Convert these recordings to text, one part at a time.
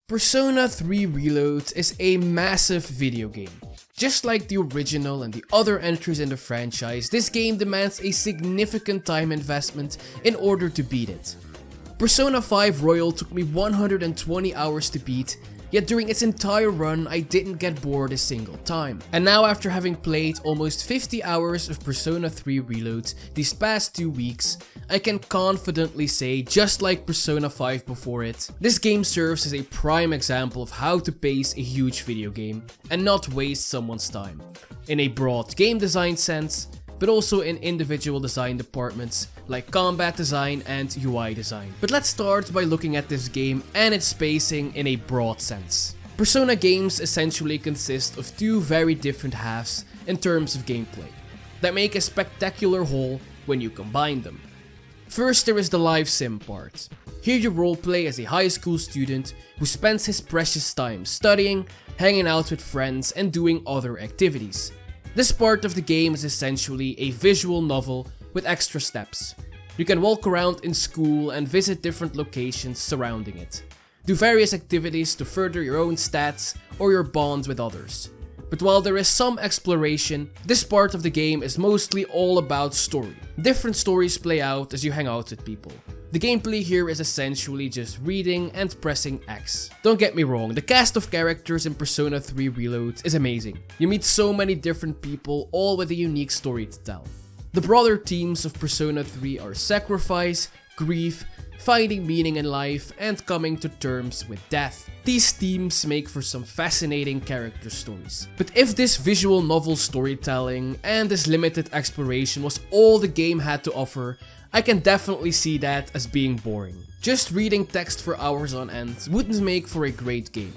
Persona 3 Reload is a massive video game. Just like the original and the other entries in the franchise, this game demands a significant time investment in order to beat it. Persona 5 Royal took me 120 hours to beat, yet during its entire run I didn't get bored a single time. And now after having played almost 50 hours of Persona 3 Reload these past 2 weeks, I can confidently say, just like Persona 5 before it, this game serves as a prime example of how to pace a huge video game and not waste someone's time. In a broad game design sense, but also in individual design departments like combat design and UI design. But let's start by looking at this game and its pacing in a broad sense. Persona games essentially consist of two very different halves in terms of gameplay, that make a spectacular whole when you combine them. First, there is the live sim part. Here you roleplay as a high school student who spends his precious time studying, hanging out with friends and doing other activities. This part of the game is essentially a visual novel with extra steps. You can walk around in school and visit different locations surrounding it. Do various activities to further your own stats or your bonds with others. But while there is some exploration, this part of the game is mostly all about story. Different stories play out as you hang out with people. The gameplay here is essentially just reading and pressing X. Don't get me wrong, the cast of characters in Persona 3 Reload is amazing. You meet so many different people, all with a unique story to tell. The broader themes of Persona 3 are sacrifice, grief, finding meaning in life, and coming to terms with death. These themes make for some fascinating character stories. But if this visual novel storytelling and this limited exploration was all the game had to offer, I can definitely see that as being boring. Just reading text for hours on end wouldn't make for a great game.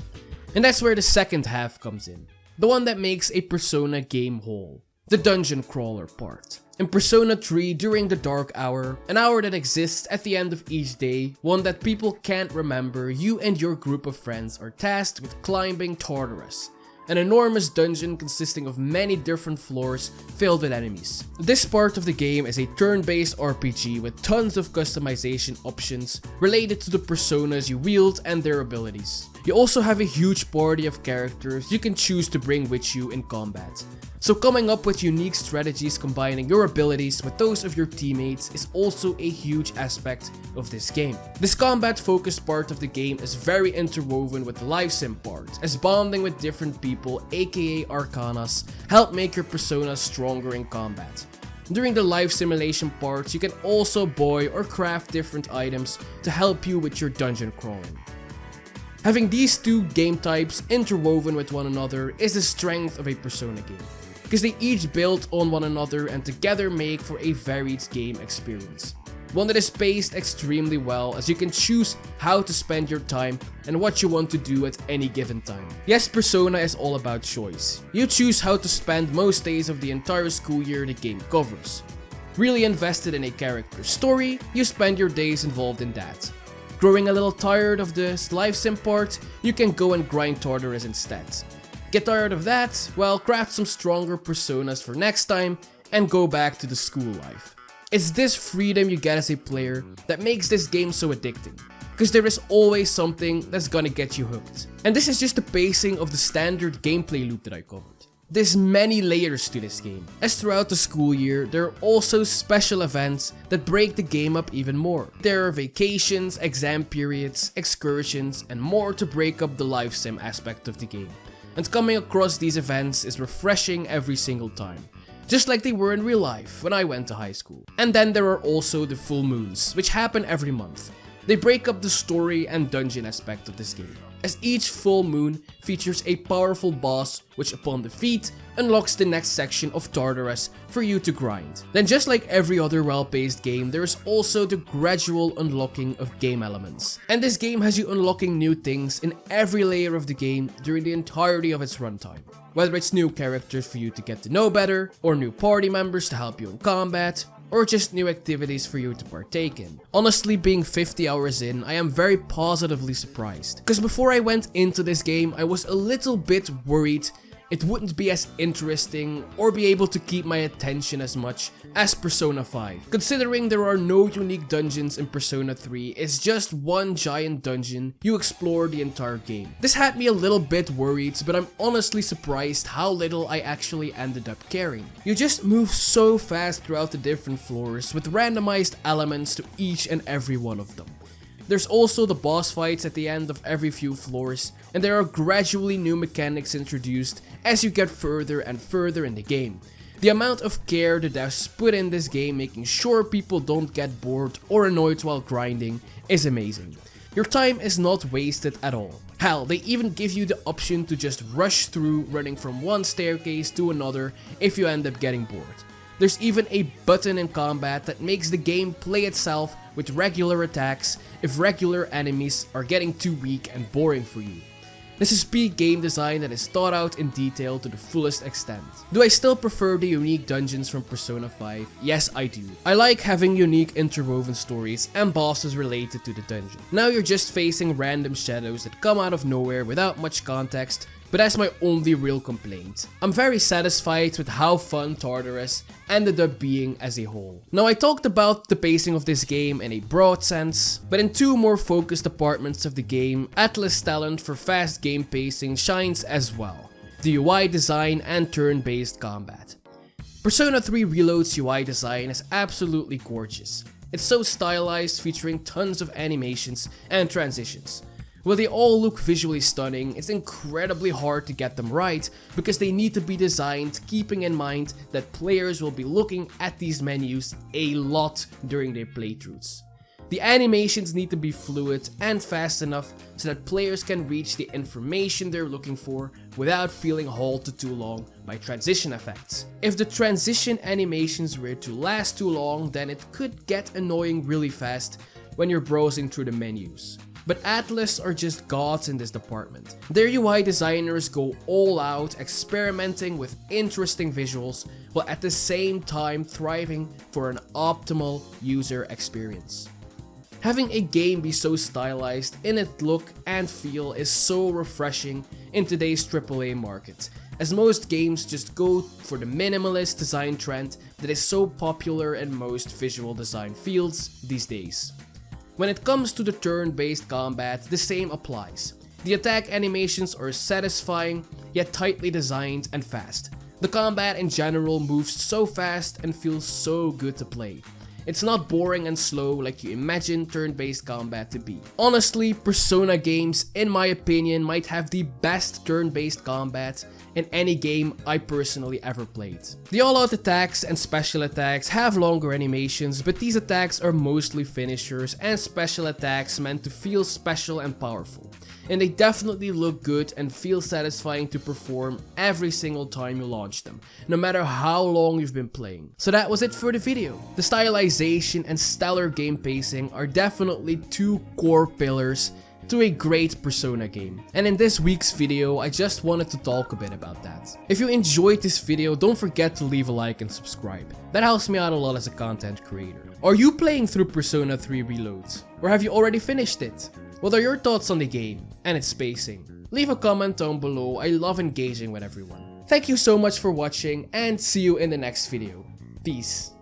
And that's where the second half comes in. The one that makes a Persona game whole. The dungeon crawler part. In Persona 3 during the dark hour, an hour that exists at the end of each day, one that people can't remember, you and your group of friends are tasked with climbing Tartarus, an enormous dungeon consisting of many different floors filled with enemies. This part of the game is a turn-based RPG with tons of customization options related to the personas you wield and their abilities. You also have a huge party of characters you can choose to bring with you in combat. So coming up with unique strategies combining your abilities with those of your teammates is also a huge aspect of this game. This combat focused part of the game is very interwoven with the live sim part, as bonding with different people, aka Arcanas, help make your personas stronger in combat. During the live simulation parts, you can also buy or craft different items to help you with your dungeon crawling. Having these two game types interwoven with one another is the strength of a Persona game, because they each build on one another and together make for a varied game experience. One that is paced extremely well, as you can choose how to spend your time and what you want to do at any given time. Yes, Persona is all about choice. You choose how to spend most days of the entire school year the game covers. Really invested in a character's story, you spend your days involved in that. Growing a little tired of this live sim part, you can go and grind Tartarus instead. Get tired of that? Well, craft some stronger personas for next time and go back to the school life. It's this freedom you get as a player that makes this game so addicting, because there is always something that's gonna get you hooked. And this is just the pacing of the standard gameplay loop that I covered. There's many layers to this game, as throughout the school year there are also special events that break the game up even more. There are vacations, exam periods, excursions, and more to break up the live sim aspect of the game. And coming across these events is refreshing every single time, just like they were in real life when I went to high school. And then there are also the full moons, which happen every month. They break up the story and dungeon aspect of this game, as each full moon features a powerful boss which upon defeat unlocks the next section of Tartarus for you to grind. Then just like every other well-paced game, there is also the gradual unlocking of game elements. And this game has you unlocking new things in every layer of the game during the entirety of its runtime. Whether it's new characters for you to get to know better, or new party members to help you in combat, or just new activities for you to partake in. Honestly, being 50 hours in, I am very positively surprised, because before I went into this game, I was a little bit worried it wouldn't be as interesting or be able to keep my attention as much as Persona 5. Considering there are no unique dungeons in Persona 3, it's just one giant dungeon you explore the entire game. This had me a little bit worried, but I'm honestly surprised how little I actually ended up caring. You just move so fast throughout the different floors with randomized elements to each and every one of them. There's also the boss fights at the end of every few floors, and there are gradually new mechanics introduced as you get further and further in the game. The amount of care the devs put in this game making sure people don't get bored or annoyed while grinding is amazing. Your time is not wasted at all. Hell, they even give you the option to just rush through running from one staircase to another if you end up getting bored. There's even a button in combat that makes the game play itself with regular attacks if regular enemies are getting too weak and boring for you. This is peak game design that is thought out in detail to the fullest extent. Do I still prefer the unique dungeons from Persona 5? Yes, I do. I like having unique interwoven stories and bosses related to the dungeon. Now you're just facing random shadows that come out of nowhere without much context, but that's my only real complaint. I'm very satisfied with how fun Tartarus ended up being as a whole. Now I talked about the pacing of this game in a broad sense, but in two more focused departments of the game, Atlus' talent for fast game pacing shines as well: the UI design and turn-based combat. Persona 3 Reload's UI design is absolutely gorgeous. It's so stylized, featuring tons of animations and transitions. While they all look visually stunning, it's incredibly hard to get them right because they need to be designed keeping in mind that players will be looking at these menus a lot during their playthroughs. The animations need to be fluid and fast enough so that players can reach the information they're looking for without feeling halted too long by transition effects. If the transition animations were to last too long, then it could get annoying really fast when you're browsing through the menus. But Atlus are just gods in this department. Their UI designers go all out, experimenting with interesting visuals, while at the same time thriving for an optimal user experience. Having a game be so stylized in its look and feel is so refreshing in today's AAA market, as most games just go for the minimalist design trend that is so popular in most visual design fields these days. When it comes to the turn-based combat, the same applies. The attack animations are satisfying, yet tightly designed and fast. The combat in general moves so fast and feels so good to play. It's not boring and slow like you imagine turn-based combat to be. Honestly, Persona games, in my opinion, might have the best turn-based combat in any game I personally ever played. The all-out attacks and special attacks have longer animations, but these attacks are mostly finishers and special attacks meant to feel special and powerful. And they definitely look good and feel satisfying to perform every single time you launch them, no matter how long you've been playing. So that was it for the video. The stylization and stellar game pacing are definitely two core pillars to a great Persona game. And in this week's video, I just wanted to talk a bit about that. If you enjoyed this video, don't forget to leave a like and subscribe. That helps me out a lot as a content creator. Are you playing through Persona 3 Reload? Or have you already finished it? What are your thoughts on the game and its pacing? Leave a comment down below. I love engaging with everyone. Thank you so much for watching and see you in the next video. Peace.